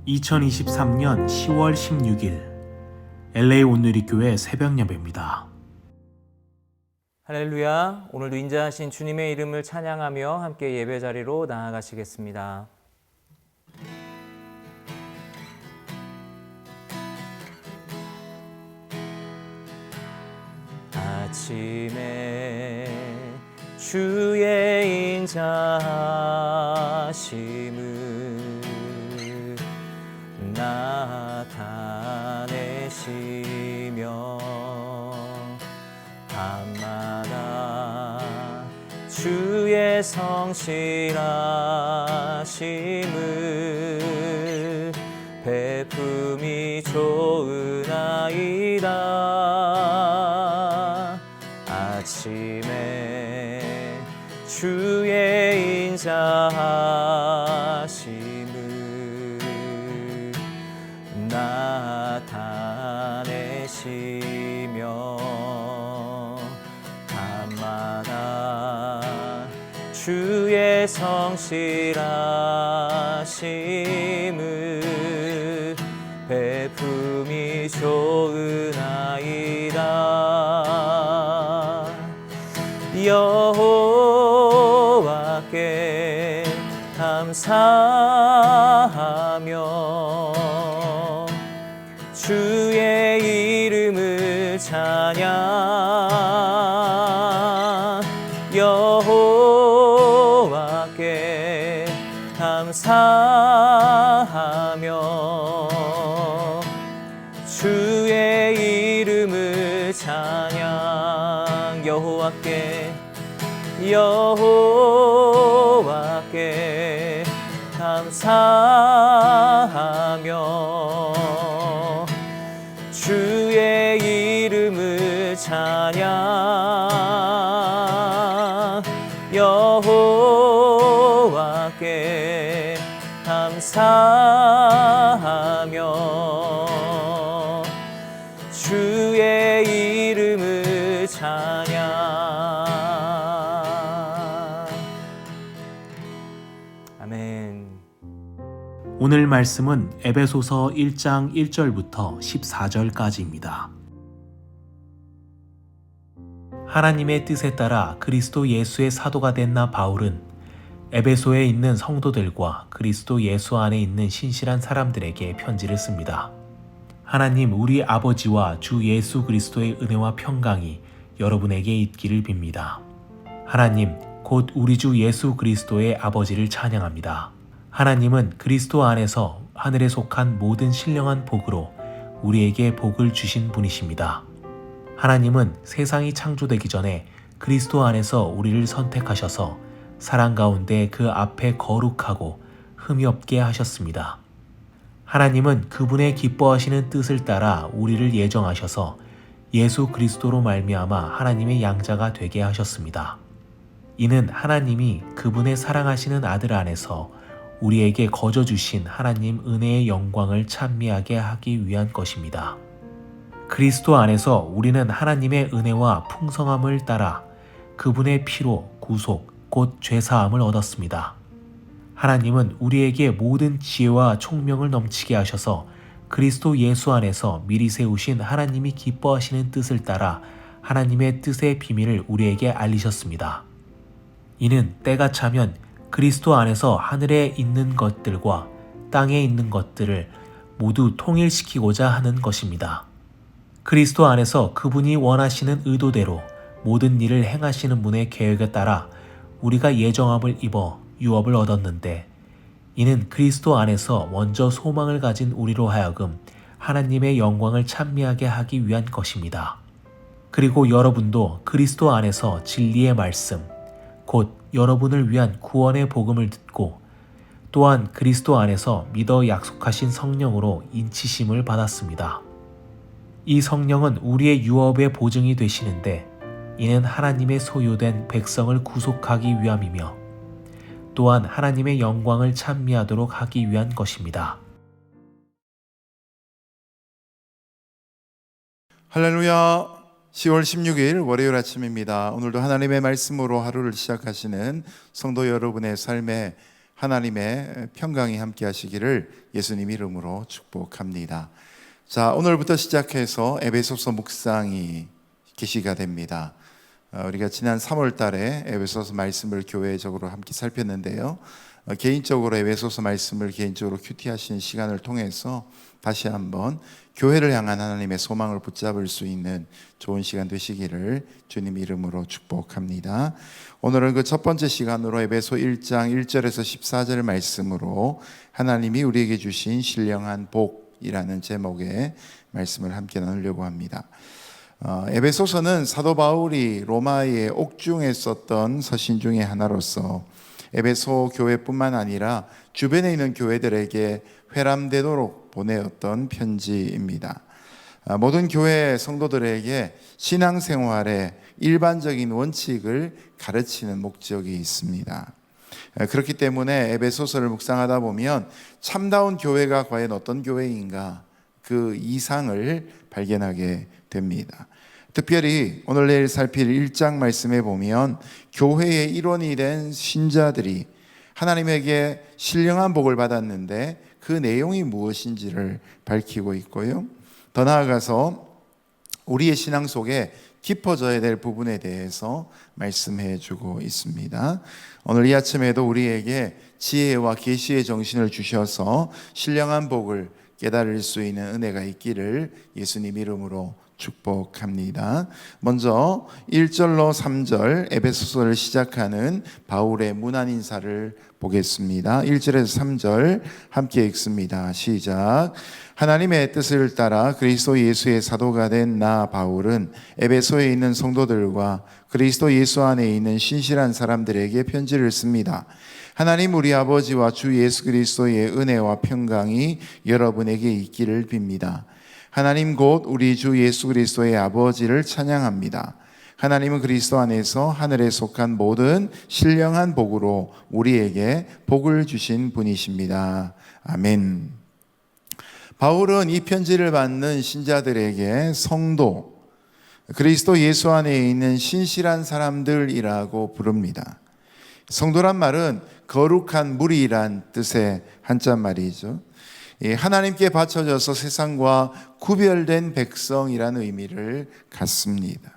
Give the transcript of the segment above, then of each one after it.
2023년 10월 16일 LA 온누리교회 새벽 예배입니다. 할렐루야. 오늘도 인자하신 주님의 이름을 찬양하며 함께 예배 자리로 나아가시겠습니다. 아침에 주의 인자하심을 나타내시며 밤마다 주의 성실하심을 베품이 좋으나이다. 아침에 주의 인자하심을 나타내시며 밤마다 주의 성실하심을 베품이 좋으나이다. 여호와께 감사하며 주의 이름을 찬양. 여호와께 감사하며 주의 이름을 찬양. 여호와께 감사하며 주의 이름을 찬양. 여호와께 감사하며 주의 이름을 찬양. 아멘. 오늘 말씀은 에베소서 1장 1절부터 14절까지입니다. 하나님의 뜻에 따라 그리스도 예수의 사도가 된 나 바울은 에베소에 있는 성도들과 그리스도 예수 안에 있는 신실한 사람들에게 편지를 씁니다. 하나님 우리 아버지와 주 예수 그리스도의 은혜와 평강이 여러분에게 있기를 빕니다. 하나님 곧 우리 주 예수 그리스도의 아버지를 찬양합니다. 하나님은 그리스도 안에서 하늘에 속한 모든 신령한 복으로 우리에게 복을 주신 분이십니다. 하나님은 세상이 창조되기 전에 그리스도 안에서 우리를 선택하셔서 사랑 가운데 그 앞에 거룩하고 흠이 없게 하셨습니다. 하나님은 그분의 기뻐하시는 뜻을 따라 우리를 예정하셔서 예수 그리스도로 말미암아 하나님의 양자가 되게 하셨습니다. 이는 하나님이 그분의 사랑하시는 아들 안에서 우리에게 거저 주신 하나님 은혜의 영광을 찬미하게 하기 위한 것입니다. 그리스도 안에서 우리는 하나님의 은혜와 풍성함을 따라 그분의 피로 구속, 곧 죄사함을 얻었습니다. 하나님은 우리에게 모든 지혜와 총명을 넘치게 하셔서 그리스도 예수 안에서 미리 세우신 하나님이 기뻐하시는 뜻을 따라 하나님의 뜻의 비밀을 우리에게 알리셨습니다. 이는 때가 차면 그리스도 안에서 하늘에 있는 것들과 땅에 있는 것들을 모두 통일시키고자 하는 것입니다. 그리스도 안에서 그분이 원하시는 의도대로 모든 일을 행하시는 분의 계획에 따라 우리가 예정함을 입어 유업을 얻었는데, 이는 그리스도 안에서 먼저 소망을 가진 우리로 하여금 하나님의 영광을 찬미하게 하기 위한 것입니다. 그리고 여러분도 그리스도 안에서 진리의 말씀, 곧 여러분을 위한 구원의 복음을 듣고 또한 그리스도 안에서 믿어 약속하신 성령으로 인치심을 받았습니다. 이 성령은 우리의 유업의 보증이 되시는데, 이는 하나님의 소유된 백성을 구속하기 위함이며 또한 하나님의 영광을 찬미하도록 하기 위한 것입니다. 할렐루야. 10월 16일 월요일 아침입니다. 오늘도 하나님의 말씀으로 하루를 시작하시는 성도 여러분의 삶에 하나님의 평강이 함께 하시기를 예수님 이름으로 축복합니다. 자, 오늘부터 시작해서 에베소서 묵상이 계시가 됩니다. 우리가 지난 3월 달에 에베소서 말씀을 교회적으로 함께 살폈는데요. 개인적으로 에베소서 말씀을 개인적으로 큐티하시는 시간을 통해서 다시 한번 교회를 향한 하나님의 소망을 붙잡을 수 있는 좋은 시간 되시기를 주님 이름으로 축복합니다. 오늘은 그 첫 번째 시간으로 에베소 1장 1절에서 14절 말씀으로 하나님이 우리에게 주신 신령한 복이라는 제목의 말씀을 함께 나누려고 합니다. 에베소서는 사도 바울이 로마에 옥중에 썼던 서신 중에 하나로서 에베소 교회뿐만 아니라 주변에 있는 교회들에게 회람되도록 보내었던 편지입니다. 모든 교회 성도들에게 신앙생활의 일반적인 원칙을 가르치는 목적이 있습니다. 그렇기 때문에 에베소서를 묵상하다 보면 참다운 교회가 과연 어떤 교회인가 그 이상을 발견하게 됩니다. 특별히 오늘 내일 살필 1장 말씀에 보면 교회의 일원이 된 신자들이 하나님에게 신령한 복을 받았는데 그 내용이 무엇인지를 밝히고 있고요. 더 나아가서 우리의 신앙 속에 깊어져야 될 부분에 대해서 말씀해 주고 있습니다. 오늘 이 아침에도 우리에게 지혜와 계시의 정신을 주셔서 신령한 복을 깨달을 수 있는 은혜가 있기를 예수님 이름으로 축복합니다. 먼저 1절로 3절 에베소서를 시작하는 바울의 문안 인사를 보겠습니다. 1절에서 3절 함께 읽습니다. 시작. 하나님의 뜻을 따라 그리스도 예수의 사도가 된 나 바울은 에베소에 있는 성도들과 그리스도 예수 안에 있는 신실한 사람들에게 편지를 씁니다. 하나님 우리 아버지와 주 예수 그리스도의 은혜와 평강이 여러분에게 있기를 빕니다. 하나님 곧 우리 주 예수 그리스도의 아버지를 찬양합니다. 하나님은 그리스도 안에서 하늘에 속한 모든 신령한 복으로 우리에게 복을 주신 분이십니다. 아멘. 바울은 이 편지를 받는 신자들에게 성도, 그리스도 예수 안에 있는 신실한 사람들이라고 부릅니다. 성도란 말은 거룩한 무리란 뜻의 한자말이죠. 하나님께 바쳐져서 세상과 구별된 백성이라는 의미를 갖습니다.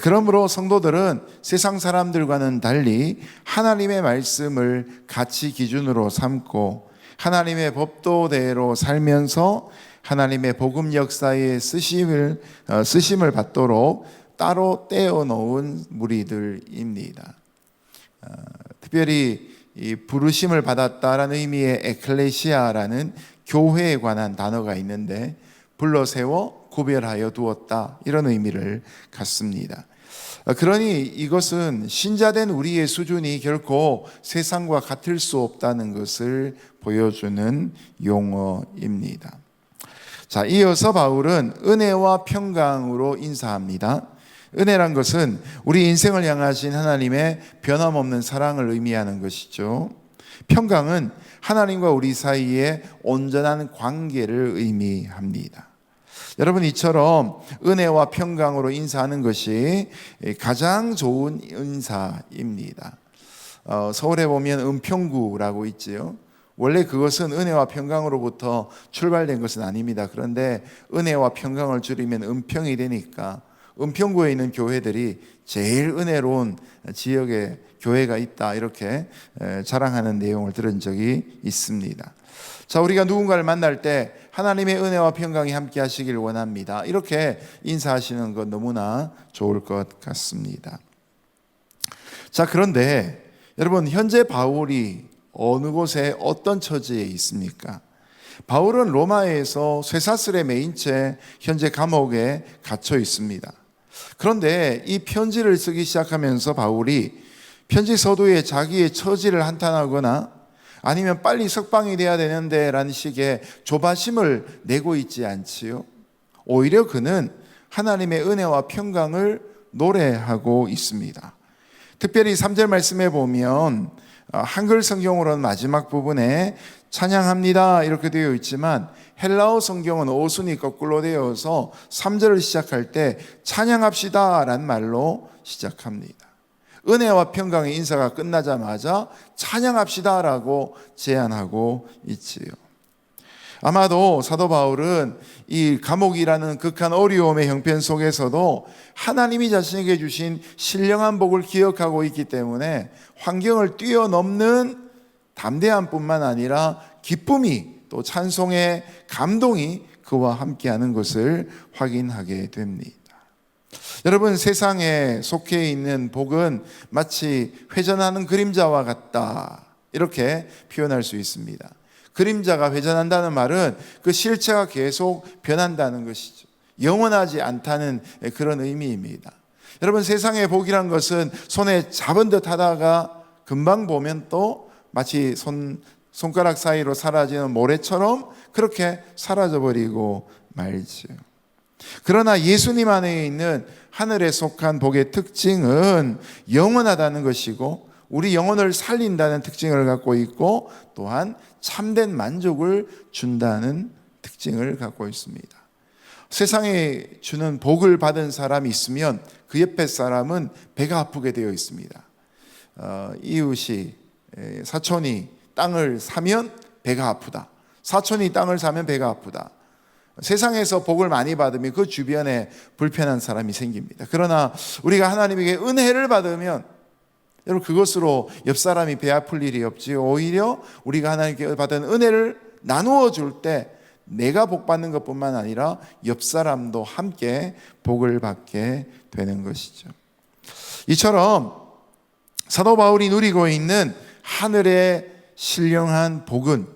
그러므로 성도들은 세상 사람들과는 달리 하나님의 말씀을 가치 기준으로 삼고 하나님의 법도대로 살면서 하나님의 복음 역사의 쓰심을 받도록 따로 떼어놓은 무리들입니다. 특별히 이 부르심을 받았다라는 의미의 에클레시아라는 교회에 관한 단어가 있는데 불러 세워 구별하여 두었다 이런 의미를 갖습니다. 그러니 이것은 신자된 우리의 수준이 결코 세상과 같을 수 없다는 것을 보여주는 용어입니다. 자, 이어서 바울은 은혜와 평강으로 인사합니다. 은혜란 것은 우리 인생을 향하신 하나님의 변함없는 사랑을 의미하는 것이죠. 평강은 하나님과 우리 사이의 온전한 관계를 의미합니다. 여러분, 이처럼 은혜와 평강으로 인사하는 것이 가장 좋은 인사입니다. 서울에 보면 은평구라고 있지요. 원래 그것은 은혜와 평강으로부터 출발된 것은 아닙니다. 그런데 은혜와 평강을 줄이면 은평이 되니까 은평구에 있는 교회들이 제일 은혜로운 지역에 교회가 있다 이렇게 자랑하는 내용을 들은 적이 있습니다. 자, 우리가 누군가를 만날 때 하나님의 은혜와 평강이 함께 하시길 원합니다. 이렇게 인사하시는 것 너무나 좋을 것 같습니다. 자, 그런데 여러분, 현재 바울이 어느 곳에 어떤 처지에 있습니까? 바울은 로마에서 쇠사슬에 매인 채 현재 감옥에 갇혀 있습니다. 그런데 이 편지를 쓰기 시작하면서 바울이 편지 서두에 자기의 처지를 한탄하거나 아니면 빨리 석방이 돼야 되는데 라는 식의 조바심을 내고 있지 않지요. 오히려 그는 하나님의 은혜와 평강을 노래하고 있습니다. 특별히 3절 말씀에 보면 한글 성경으로는 마지막 부분에 찬양합니다 이렇게 되어 있지만 헬라어 성경은 오순이 거꾸로 되어서 3절을 시작할 때 찬양합시다 라는 말로 시작합니다. 은혜와 평강의 인사가 끝나자마자 찬양합시다라고 제안하고 있지요. 아마도 사도 바울은 이 감옥이라는 극한 어려움의 형편 속에서도 하나님이 자신에게 주신 신령한 복을 기억하고 있기 때문에 환경을 뛰어넘는 담대함 뿐만 아니라 기쁨이, 또 찬송의 감동이 그와 함께하는 것을 확인하게 됩니다. 여러분, 세상에 속해 있는 복은 마치 회전하는 그림자와 같다, 이렇게 표현할 수 있습니다. 그림자가 회전한다는 말은 그 실체가 계속 변한다는 것이죠. 영원하지 않다는 그런 의미입니다. 여러분, 세상의 복이란 것은 손에 잡은 듯 하다가 금방 보면 또 마치 손가락 사이로 사라지는 모래처럼 그렇게 사라져버리고 말지요. 그러나 예수님 안에 있는 하늘에 속한 복의 특징은 영원하다는 것이고, 우리 영혼을 살린다는 특징을 갖고 있고, 또한 참된 만족을 준다는 특징을 갖고 있습니다. 세상에 주는 복을 받은 사람이 있으면 그 옆에 사람은 배가 아프게 되어 있습니다. 이웃이, 사촌이 땅을 사면 배가 아프다. 사촌이 땅을 사면 배가 아프다. 세상에서 복을 많이 받으면 그 주변에 불편한 사람이 생깁니다. 그러나 우리가 하나님에게 은혜를 받으면, 여러분, 그것으로 옆 사람이 배 아플 일이 없지요. 오히려 우리가 하나님께 받은 은혜를 나누어 줄 때 내가 복 받는 것뿐만 아니라 옆 사람도 함께 복을 받게 되는 것이죠. 이처럼 사도 바울이 누리고 있는 하늘의 신령한 복은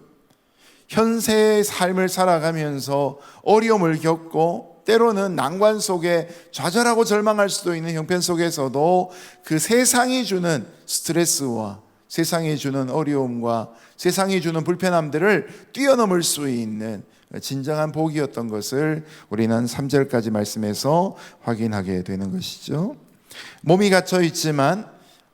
현세의 삶을 살아가면서 어려움을 겪고 때로는 난관 속에 좌절하고 절망할 수도 있는 형편 속에서도 그 세상이 주는 스트레스와 세상이 주는 어려움과 세상이 주는 불편함들을 뛰어넘을 수 있는 진정한 복이었던 것을 우리는 3절까지 말씀에서 확인하게 되는 것이죠. 몸이 갇혀 있지만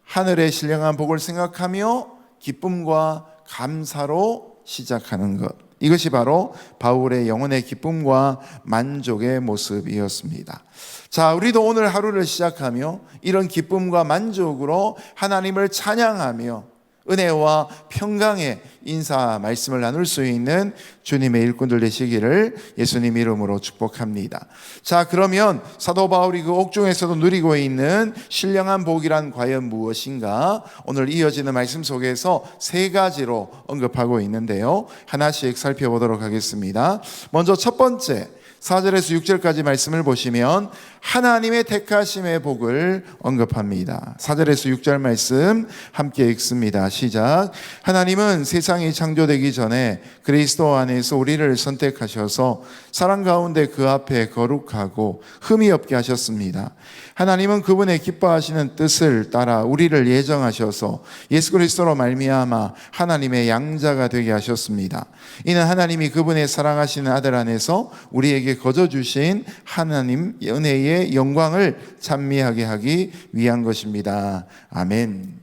하늘의 신령한 복을 생각하며 기쁨과 감사로 시작하는 것, 이것이 바로 바울의 영혼의 기쁨과 만족의 모습이었습니다. 자, 우리도 오늘 하루를 시작하며 이런 기쁨과 만족으로 하나님을 찬양하며 은혜와 평강의 인사 말씀을 나눌 수 있는 주님의 일꾼들 되시기를 예수님 이름으로 축복합니다. 자, 그러면 사도 바울이 그 옥중에서도 누리고 있는 신령한 복이란 과연 무엇인가? 오늘 이어지는 말씀 속에서 세 가지로 언급하고 있는데요, 하나씩 살펴보도록 하겠습니다. 먼저 첫 번째, 4절에서 6절까지 말씀을 보시면 하나님의 택하심의 복을 언급합니다. 4절에서 6절 말씀 함께 읽습니다. 시작. 하나님은 세상이 창조되기 전에 그리스도 안에서 우리를 선택하셔서 사랑 가운데 그 앞에 거룩하고 흠이 없게 하셨습니다. 하나님은 그분의 기뻐하시는 뜻을 따라 우리를 예정하셔서 예수 그리스도로 말미암아 하나님의 양자가 되게 하셨습니다. 이는 하나님이 그분의 사랑하시는 아들 안에서 우리에게 거저 주신 하나님 은혜의 영광을 찬미하게 하기 위한 것입니다. 아멘.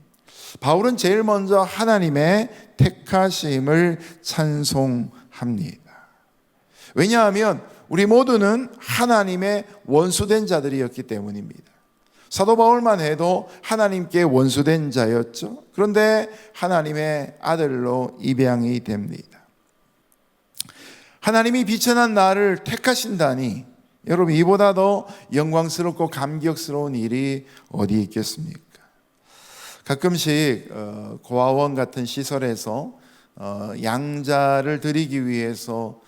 바울은 제일 먼저 하나님의 택하심을 찬송합니다. 왜냐하면 우리 모두는 하나님의 원수된 자들이었기 때문입니다. 사도 바울만 해도 하나님께 원수된 자였죠. 그런데 하나님의 아들로 입양이 됩니다. 하나님이 비천한 나를 택하신다니, 여러분, 이보다 더 영광스럽고 감격스러운 일이 어디 있겠습니까? 가끔씩 고아원 같은 시설에서 양자를 드리기 위해서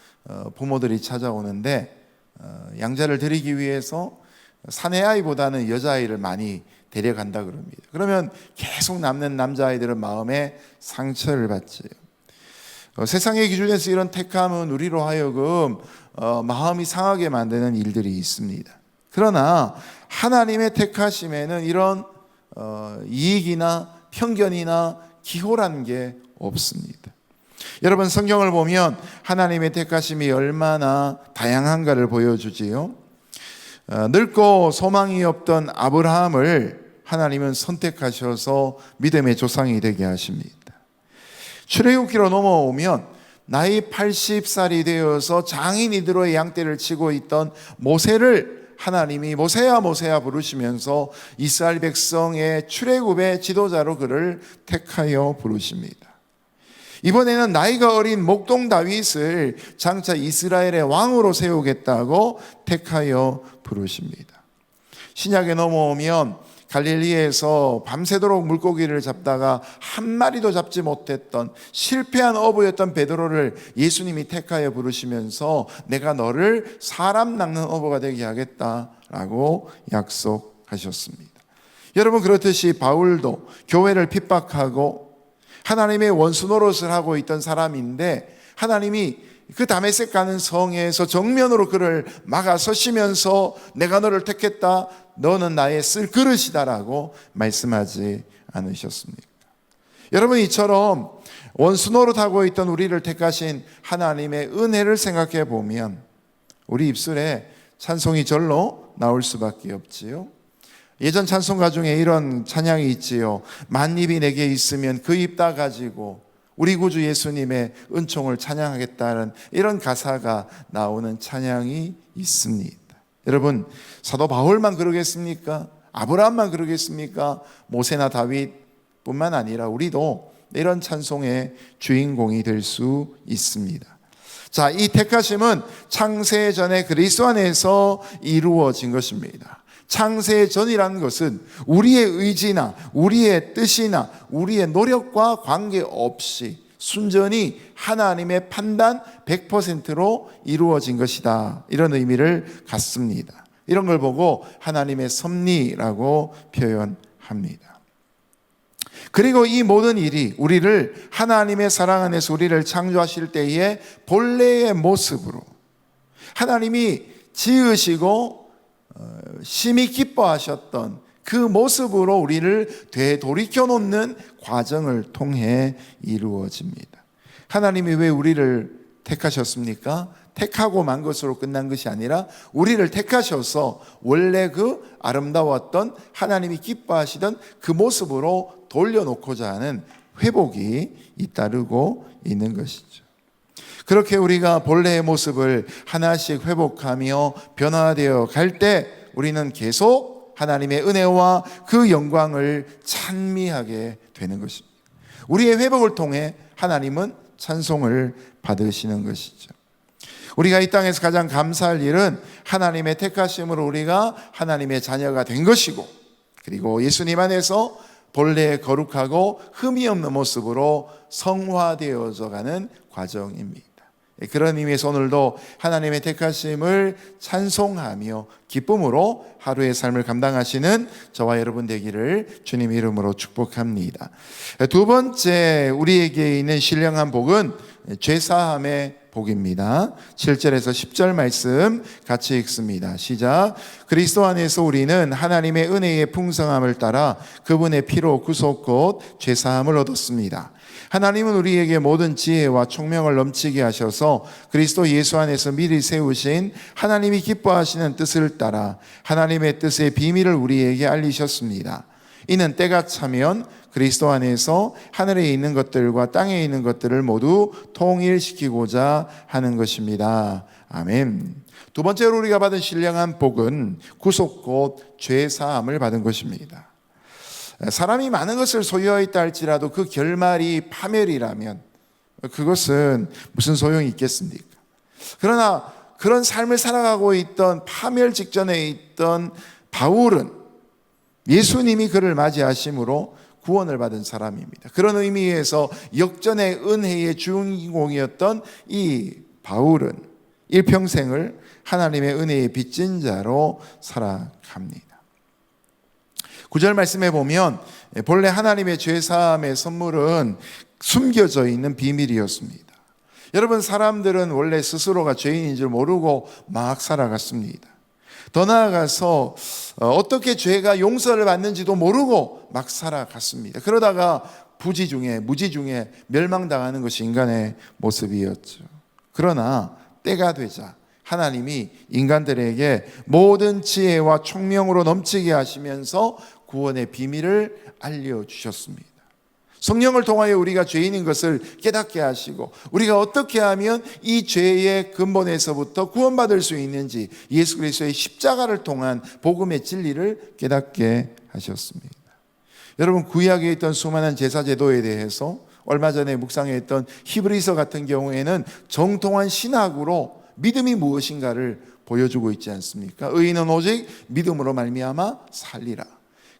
부모들이 찾아오는데, 양자를 드리기 위해서 사내 아이보다는 여자아이를 많이 데려간다 그럽니다. 그러면 계속 남는 남자아이들은 마음에 상처를 받지요. 세상의 기준에서 이런 택함은 우리로 하여금 마음이 상하게 만드는 일들이 있습니다. 그러나 하나님의 택하심에는 이런 이익이나 편견이나 기호라는 게 없습니다. 여러분, 성경을 보면 하나님의 택하심이 얼마나 다양한가를 보여주지요. 늙고 소망이 없던 아브라함을 하나님은 선택하셔서 믿음의 조상이 되게 하십니다. 출애굽기로 넘어오면 나이 80살이 되어서 장인이들의 양떼를 치고 있던 모세를 하나님이 모세야 모세야 부르시면서 이스라엘 백성의 출애굽의 지도자로 그를 택하여 부르십니다. 이번에는 나이가 어린 목동 다윗을 장차 이스라엘의 왕으로 세우겠다고 택하여 부르십니다. 신약에 넘어오면 갈릴리에서 밤새도록 물고기를 잡다가 한 마리도 잡지 못했던 실패한 어부였던 베드로를 예수님이 택하여 부르시면서 내가 너를 사람 낚는 어부가 되게 하겠다라고 약속하셨습니다. 여러분, 그렇듯이 바울도 교회를 핍박하고 하나님의 원수 노릇을 하고 있던 사람인데 하나님이 그 다메섹 가는 성에서 정면으로 그를 막아서시면서 내가 너를 택했다, 너는 나의 쓸 그릇이다라고 말씀하지 않으셨습니까? 여러분, 이처럼 원수 노릇하고 있던 우리를 택하신 하나님의 은혜를 생각해 보면 우리 입술에 찬송이 절로 나올 수밖에 없지요. 예전 찬송가 중에 이런 찬양이 있지요. 만입이 내게 있으면 그 입 다 가지고 우리 구주 예수님의 은총을 찬양하겠다는 이런 가사가 나오는 찬양이 있습니다. 여러분, 사도 바울만 그러겠습니까? 아브라함만 그러겠습니까? 모세나 다윗뿐만 아니라 우리도 이런 찬송의 주인공이 될 수 있습니다. 자, 이 택하심은 창세 전에 그리스도 안에서 이루어진 것입니다. 창세 전이라는 것은 우리의 의지나 우리의 뜻이나 우리의 노력과 관계없이 순전히 하나님의 판단 100%로 이루어진 것이다, 이런 의미를 갖습니다. 이런 걸 보고 하나님의 섭리라고 표현합니다. 그리고 이 모든 일이 우리를 하나님의 사랑 안에서 우리를 창조하실 때의 본래의 모습으로 하나님이 지으시고 심히 기뻐하셨던 그 모습으로 우리를 되돌이켜 놓는 과정을 통해 이루어집니다. 하나님이 왜 우리를 택하셨습니까? 택하고 만 것으로 끝난 것이 아니라 우리를 택하셔서 원래 그 아름다웠던 하나님이 기뻐하시던 그 모습으로 돌려놓고자 하는 회복이 잇따르고 있는 것이죠. 그렇게 우리가 본래의 모습을 하나씩 회복하며 변화되어 갈 때 우리는 계속 하나님의 은혜와 그 영광을 찬미하게 되는 것입니다. 우리의 회복을 통해 하나님은 찬송을 받으시는 것이죠. 우리가 이 땅에서 가장 감사할 일은 하나님의 택하심으로 우리가 하나님의 자녀가 된 것이고, 그리고 예수님 안에서 본래의 거룩하고 흠이 없는 모습으로 성화되어져 가는 과정입니다. 그런 의미에서 오늘도 하나님의 택하심을 찬송하며 기쁨으로 하루의 삶을 감당하시는 저와 여러분 되기를 주님 이름으로 축복합니다. 두 번째 우리에게 있는 신령한 복은 죄사함의 복입니다. 7절에서 10절 말씀 같이 읽습니다. 시작. 그리스도 안에서 우리는 하나님의 은혜의 풍성함을 따라 그분의 피로 구속 곧 죄사함을 얻었습니다. 하나님은 우리에게 모든 지혜와 총명을 넘치게 하셔서 그리스도 예수 안에서 미리 세우신 하나님이 기뻐하시는 뜻을 따라 하나님의 뜻의 비밀을 우리에게 알리셨습니다. 이는 때가 차면 그리스도 안에서 하늘에 있는 것들과 땅에 있는 것들을 모두 통일시키고자 하는 것입니다. 아멘. 두 번째로 우리가 받은 신령한 복은 구속 곧 죄사함을 받은 것입니다. 사람이 많은 것을 소유하였다 할지라도 그 결말이 파멸이라면 그것은 무슨 소용이 있겠습니까? 그러나 그런 삶을 살아가고 있던 파멸 직전에 있던 바울은 예수님이 그를 맞이하심으로 구원을 받은 사람입니다. 그런 의미에서 역전의 은혜의 주인공이었던 이 바울은 일평생을 하나님의 은혜의 빚진 자로 살아갑니다. 9절 말씀에 보면 본래 하나님의 죄사함의 선물은 숨겨져 있는 비밀이었습니다. 여러분, 사람들은 원래 스스로가 죄인인 줄 모르고 막 살아갔습니다. 더 나아가서 어떻게 죄가 용서를 받는지도 모르고 막 살아갔습니다. 그러다가 부지 중에 무지 중에 멸망당하는 것이 인간의 모습이었죠. 그러나 때가 되자 하나님이 인간들에게 모든 지혜와 총명으로 넘치게 하시면서 구원의 비밀을 알려주셨습니다. 성령을 통하여 우리가 죄인인 것을 깨닫게 하시고 우리가 어떻게 하면 이 죄의 근본에서부터 구원받을 수 있는지 예수 그리스도의 십자가를 통한 복음의 진리를 깨닫게 하셨습니다. 여러분, 구약에 있던 수많은 제사 제도에 대해서 얼마 전에 묵상했던 히브리서 같은 경우에는 정통한 신학으로 믿음이 무엇인가를 보여주고 있지 않습니까? 의인은 오직 믿음으로 말미암아 살리라.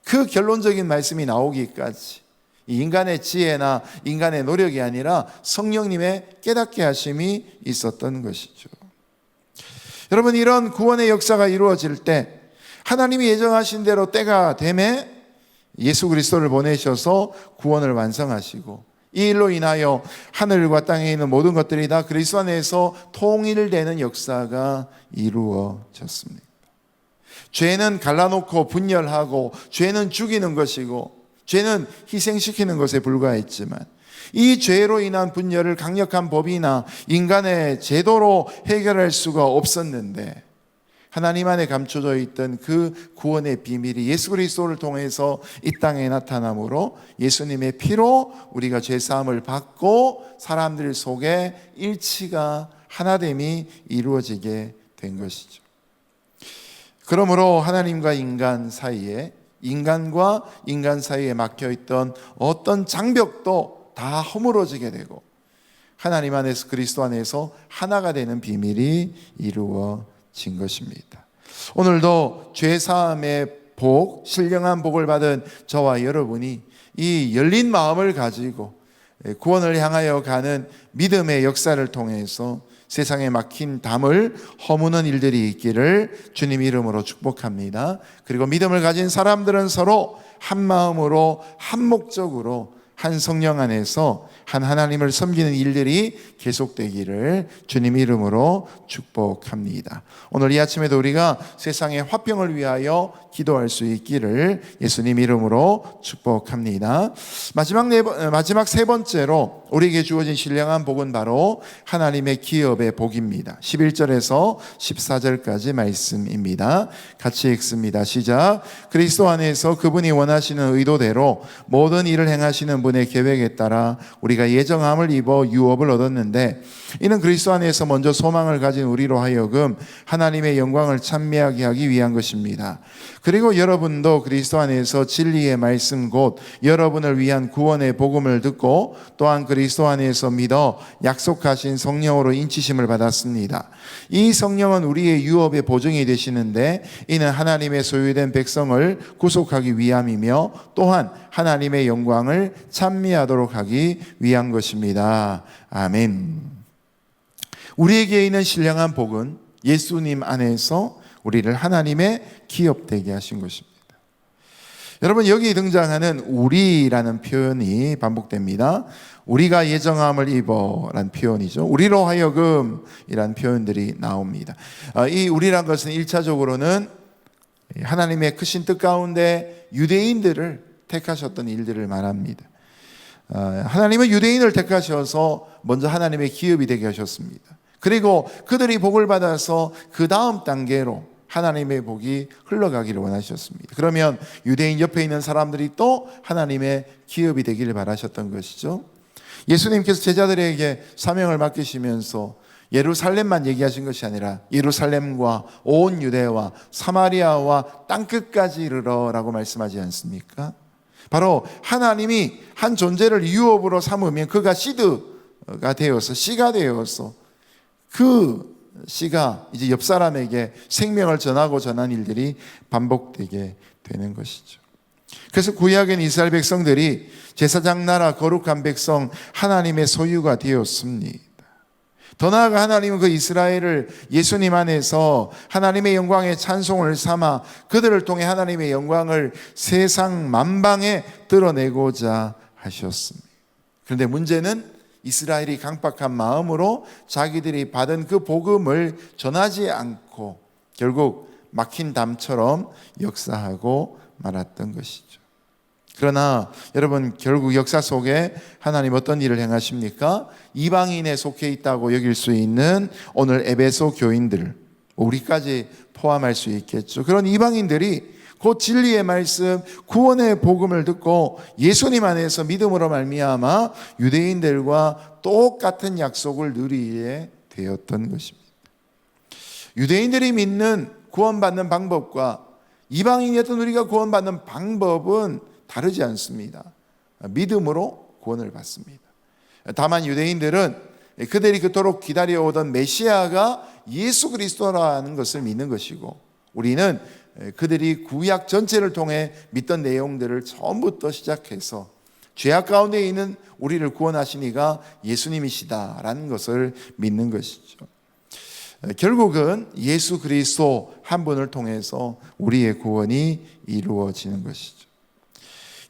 그 결론적인 말씀이 나오기까지 인간의 지혜나 인간의 노력이 아니라 성령님의 깨닫게 하심이 있었던 것이죠. 여러분, 이런 구원의 역사가 이루어질 때 하나님이 예정하신 대로 때가 되매 예수 그리스도를 보내셔서 구원을 완성하시고 이 일로 인하여 하늘과 땅에 있는 모든 것들이 다 그리스도 안에서 통일되는 역사가 이루어졌습니다. 죄는 갈라놓고 분열하고 죄는 죽이는 것이고 죄는 희생시키는 것에 불과했지만 이 죄로 인한 분열을 강력한 법이나 인간의 제도로 해결할 수가 없었는데 하나님 안에 감춰져 있던 그 구원의 비밀이 예수 그리스도를 통해서 이 땅에 나타남으로 예수님의 피로 우리가 죄사함을 받고 사람들 속에 일치가 하나됨이 이루어지게 된 것이죠. 그러므로 하나님과 인간 사이에, 인간과 인간 사이에 막혀있던 어떤 장벽도 다 허물어지게 되고 하나님 안에서, 그리스도 안에서 하나가 되는 비밀이 이루어진 것입니다. 오늘도 죄사함의 복, 신령한 복을 받은 저와 여러분이 이 열린 마음을 가지고 구원을 향하여 가는 믿음의 역사를 통해서 세상에 막힌 담을 허무는 일들이 있기를 주님 이름으로 축복합니다. 그리고 믿음을 가진 사람들은 서로 한 마음으로 한 목적으로 한 성령 안에서 한 하나님을 섬기는 일들이 계속되기를 주님 이름으로 축복합니다. 오늘 이 아침에도 우리가 세상의 화평을 위하여 기도할 수 있기를 예수님 이름으로 축복합니다. 마지막 세 번째로 우리에게 주어진 신령한 복은 바로 하나님의 기업의 복입니다. 11절에서 14절까지 말씀입니다. 같이 읽습니다. 시작. 그리스도 안에서 그분이 원하시는 의도대로 모든 일을 행하시는 분의 계획에 따라 우리가 예정함을 입어 유업을 얻었는데 이는 그리스도 안에서 먼저 소망을 가진 우리로 하여금 하나님의 영광을 찬미하게 하기 위한 것입니다. 그리고 여러분도 그리스도 안에서 진리의 말씀 곧 여러분을 위한 구원의 복음을 듣고 또한 그리스도 안에서 믿어 약속하신 성령으로 인치심을 받았습니다. 이 성령은 우리의 유업의 보증이 되시는데 이는 하나님의 소유된 백성을 구속하기 위함이며 또한 하나님의 영광을 찬미하도록 하기 위한 것입니다. 아멘. 우리에게 있는 신령한 복은 예수님 안에서 우리를 하나님의 기업되게 하신 것입니다. 여러분, 여기 등장하는 우리라는 표현이 반복됩니다. 우리가 예정함을 입어 라는 표현이죠. 우리로 하여금 이라는 표현들이 나옵니다. 이 우리란 것은 1차적으로는 하나님의 크신 뜻 가운데 유대인들을 택하셨던 일들을 말합니다. 하나님은 유대인을 택하셔서 먼저 하나님의 기업이 되게 하셨습니다. 그리고 그들이 복을 받아서 그 다음 단계로 하나님의 복이 흘러가기를 원하셨습니다. 그러면 유대인 옆에 있는 사람들이 또 하나님의 기업이 되기를 바라셨던 것이죠. 예수님께서 제자들에게 사명을 맡기시면서 예루살렘만 얘기하신 것이 아니라 예루살렘과 온 유대와 사마리아와 땅끝까지 이르러라고 말씀하지 않습니까? 바로 하나님이 한 존재를 유업으로 삼으면 그가 시드가 되어서 씨가 되어서 그 씨가 이제 옆 사람에게 생명을 전하고 전한 일들이 반복되게 되는 것이죠. 그래서 구약엔 이스라엘 백성들이 제사장 나라 거룩한 백성 하나님의 소유가 되었습니다. 더 나아가 하나님은 그 이스라엘을 예수님 안에서 하나님의 영광의 찬송을 삼아 그들을 통해 하나님의 영광을 세상 만방에 드러내고자 하셨습니다. 그런데 문제는 이스라엘이 강박한 마음으로 자기들이 받은 그 복음을 전하지 않고 결국 막힌 담처럼 역사하고 말았던 것이죠. 그러나 여러분, 결국 역사 속에 하나님 어떤 일을 행하십니까? 이방인에 속해 있다고 여길 수 있는 오늘 에베소 교인들, 우리까지 포함할 수 있겠죠. 그런 이방인들이 곧 진리의 말씀, 구원의 복음을 듣고 예수님 안에서 믿음으로 말미암아 유대인들과 똑같은 약속을 누리게 되었던 것입니다. 유대인들이 믿는 구원받는 방법과 이방인이었던 우리가 구원받는 방법은 다르지 않습니다. 믿음으로 구원을 받습니다. 다만 유대인들은 그들이 그토록 기다려오던 메시아가 예수 그리스도라는 것을 믿는 것이고, 우리는 그들이 구약 전체를 통해 믿던 내용들을 처음부터 시작해서 죄악 가운데 있는 우리를 구원하시니가 예수님이시다라는 것을 믿는 것이죠. 결국은 예수 그리스도 한 분을 통해서 우리의 구원이 이루어지는 것이죠.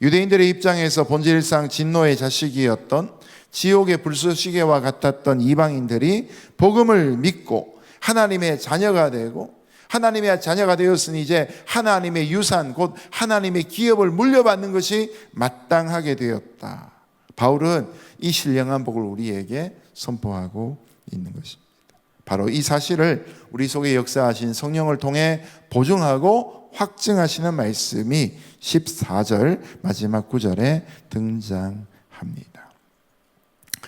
유대인들의 입장에서 본질상 진노의 자식이었던 지옥의 불쏘시개와 같았던 이방인들이 복음을 믿고 하나님의 자녀가 되고, 하나님의 자녀가 되었으니 이제 하나님의 유산, 곧 하나님의 기업을 물려받는 것이 마땅하게 되었다. 바울은 이 신령한 복을 우리에게 선포하고 있는 것입니다. 바로 이 사실을 우리 속에 역사하신 성령을 통해 보증하고 확증하시는 말씀이 14절 마지막 구절에 등장합니다.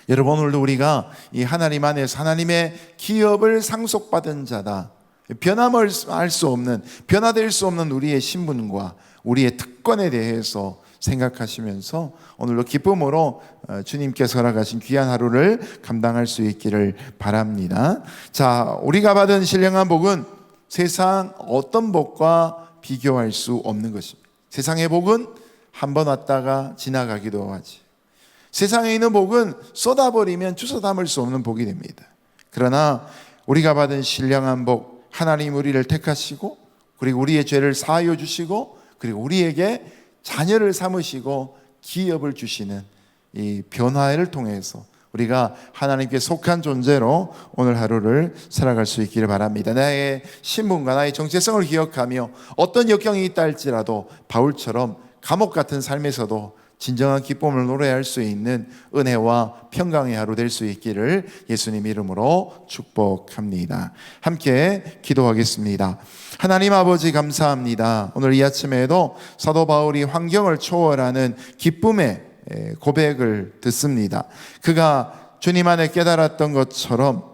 여러분, 오늘도 우리가 이 하나님 안에서 하나님의 기업을 상속받은 자다, 변함을 알 수 없는, 변화될 수 없는 우리의 신분과 우리의 특권에 대해서 생각하시면서 오늘도 기쁨으로 주님께서 허락하신 귀한 하루를 감당할 수 있기를 바랍니다. 자, 우리가 받은 신령한 복은 세상 어떤 복과 비교할 수 없는 것입니다. 세상의 복은 한 번 왔다가 지나가기도 하지. 세상에 있는 복은 쏟아버리면 주워 담을 수 없는 복이 됩니다. 그러나 우리가 받은 신령한 복, 하나님 우리를 택하시고, 그리고 우리의 죄를 사하여 주시고, 그리고 우리에게 자녀를 삼으시고 기업을 주시는 이 변화를 통해서 우리가 하나님께 속한 존재로 오늘 하루를 살아갈 수 있기를 바랍니다. 나의 신분과 나의 정체성을 기억하며 어떤 역경이 있다 할지라도 바울처럼 감옥 같은 삶에서도 진정한 기쁨을 노래할 수 있는 은혜와 평강의 하루 될 수 있기를 예수님 이름으로 축복합니다. 함께 기도하겠습니다. 하나님 아버지, 감사합니다. 오늘 이 아침에도 사도 바울이 환경을 초월하는 기쁨의 고백을 듣습니다. 그가 주님 안에 깨달았던 것처럼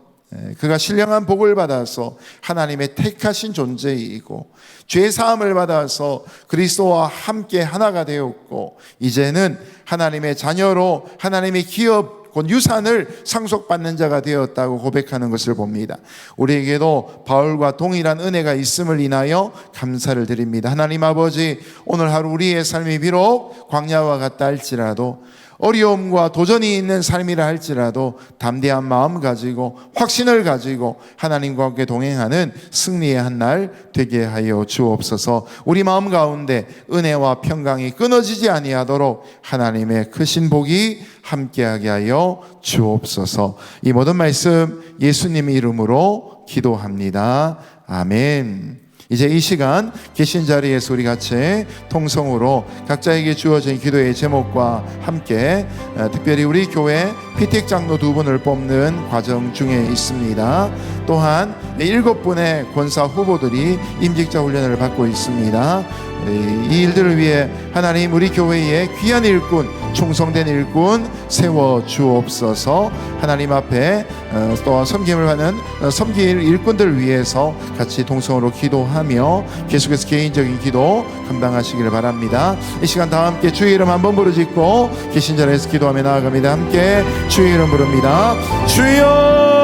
그가 신령한 복을 받아서 하나님의 택하신 존재이고, 죄 사함을 받아서 그리스도와 함께 하나가 되었고, 이제는 하나님의 자녀로 하나님의 기업, 곧 유산을 상속받는 자가 되었다고 고백하는 것을 봅니다. 우리에게도 바울과 동일한 은혜가 있음을 인하여 감사를 드립니다. 하나님 아버지, 오늘 하루 우리의 삶이 비록 광야와 같다 할지라도, 어려움과 도전이 있는 삶이라 할지라도 담대한 마음 가지고 확신을 가지고 하나님과 함께 동행하는 승리의 한 날 되게 하여 주옵소서. 우리 마음 가운데 은혜와 평강이 끊어지지 아니하도록 하나님의 크신 복이 함께하게 하여 주옵소서. 이 모든 말씀 예수님 이름으로 기도합니다. 아멘. 이제 이 시간 계신 자리에서 우리 같이 통성으로 각자에게 주어진 기도의 제목과 함께 특별히 우리 교회 피택 장로 2분을 뽑는 과정 중에 있습니다. 또한 7분의 권사 후보들이 임직자 훈련을 받고 있습니다. 이 일들을 위해 하나님 우리 교회에 귀한 일꾼, 충성된 일꾼 세워 주옵소서. 하나님 앞에 또 섬김을 하는 섬길 일꾼들 위해서 같이 동성으로 기도하며 계속해서 개인적인 기도 감당하시기를 바랍니다. 이 시간 다 함께 주의 이름 한번 부르짖고 계신 자리에서 기도하며 나아갑니다. 함께 주의 이름 부릅니다. 주여!